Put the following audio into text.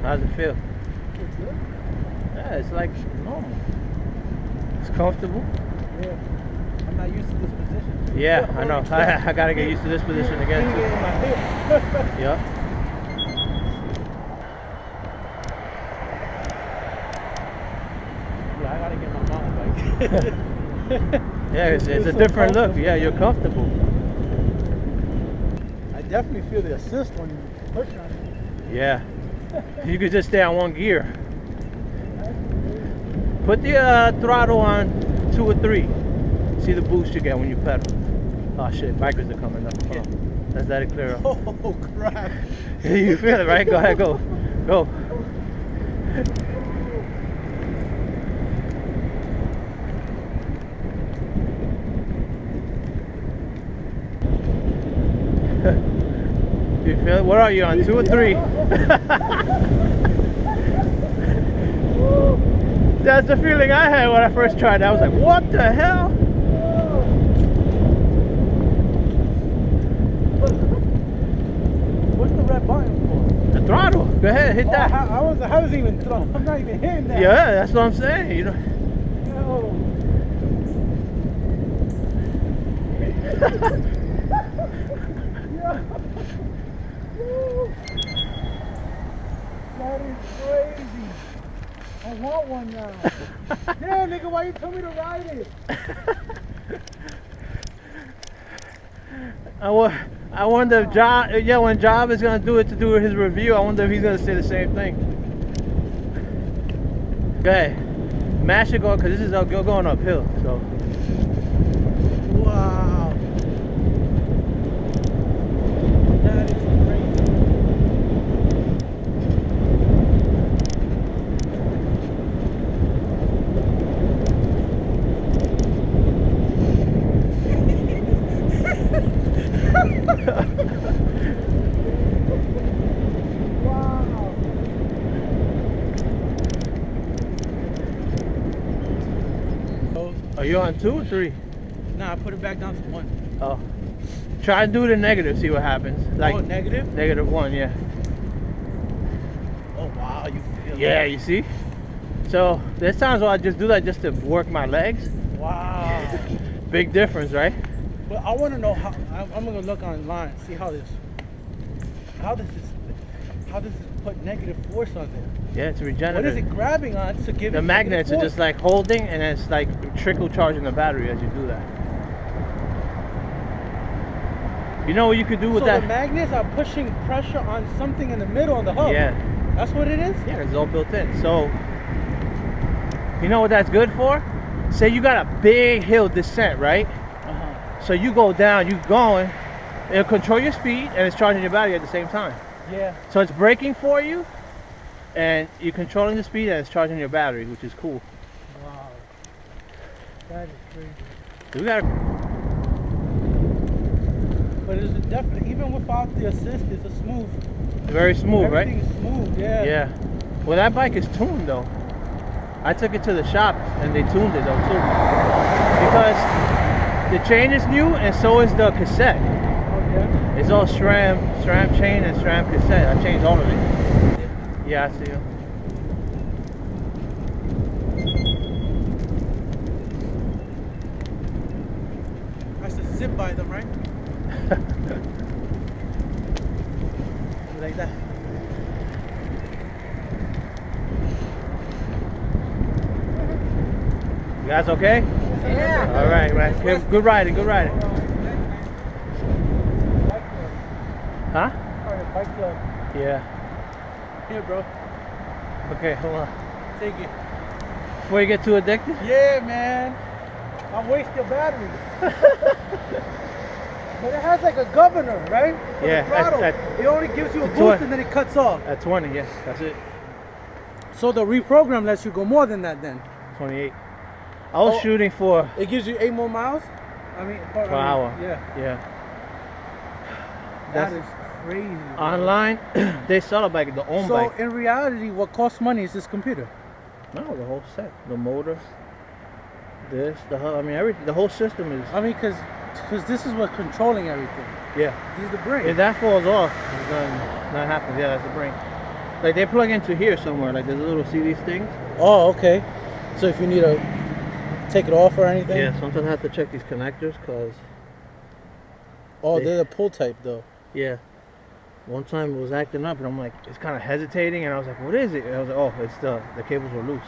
How's it feel? It's good. Yeah, it's like normal. It's comfortable. Yeah. I'm not used to this position. Yeah, I know. I gotta get used to this position again too. In my hip. Yep. Yeah, I gotta get my mountain bike. Yeah, it's a so different look. Yeah, you're comfortable. I definitely feel the assist when you push on it. Yeah. You could just stay on one gear. Put the throttle on 2 or 3. See the boost you get when you pedal. Oh shit, bikers are coming up. Hold on. Let's let it clear up. Oh crap. You feel it, right? Go ahead, go. Go. You feel it? What are you on? 2 or 3? That's the feeling I had when I first tried it. I was like, what the hell? What's the red button for? The throttle. Go ahead, hit that. How is it even throttle? I'm not even hitting that. Yeah, that's what I'm saying. You know. Yo. That is crazy. I want one now. Yeah, nigga, why you tell me to ride it? I wonder if Job, yeah, when Job is gonna do it to do his review, I wonder if he's gonna say the same thing. Go ahead, mash it going, cause this is going uphill. So. Wow. That is crazy. Wow. Are you on 2 or 3? Nah, I put it back down to 1. Oh. Try and do the negative, see what happens. Like negative? -1, yeah. Oh wow, you feel Yeah, that. you see? So there's times where I just do that just to work my legs. Wow. Big difference, right? But I want to know how. I'm gonna look online, see how this put negative force on there. Yeah, it's What regenerative. is it grabbing on to give The it magnets are force? just like holding, and it's like trickle charging the battery as you do that. You know what you could do with so that? the magnets are pushing pressure on something in the middle on the hub. Yeah, That's what it is? yeah, it's all built in. So, you know what that's good for? Say you got a big hill descent, right? So you go down, you going, it'll control your speed, and it's charging your battery at the same time. Yeah. So it's braking for you, and you're controlling the speed, and it's charging your battery, which is cool. Wow. That is crazy. So we got. But it's definitely, even without the assist, it's a smooth. Very smooth, right? Everything is smooth, yeah. Yeah. Well, that bike is tuned though. I took it to the shop and they tuned it though too. Because the chain is new and so is the cassette. Okay. It's all SRAM chain and SRAM cassette. I changed all of it. Yeah, I see you. I should zip by them, right? Like that. You guys okay? Yeah. All right, man. Good riding, good riding. Huh? Bike club. Yeah. Here, bro. Okay, hold on. Take it. Before you get too addicted? Yeah, man. I'm wasting your battery. But it has like a governor, right? For Yeah, the throttle. It only gives you a boost and then it cuts off. At 20, yeah, that's it. So the reprogram lets you go more than that then? 28. I was shooting for It gives you 8 more miles? I mean, per hour. Yeah. Yeah. That is crazy. Online, they sell a bike, the own bike. So in reality, what costs money is this computer? No, the whole set, the motor, this, the hub. I mean, everything. The whole system is. I mean, because this is what's controlling everything. Yeah. This is the brain. If that falls off, then that happens. Yeah, that's the brain. Like they plug into here somewhere. Like there's a little see these things. Oh, okay. So if you need to take it off or anything? Yeah, sometimes I have to check these connectors because. Oh, they're the pull type though. Yeah. One time it was acting up and I'm like, it's kind of hesitating and I was like, what is it? And I was like, oh, it's the cables were loose.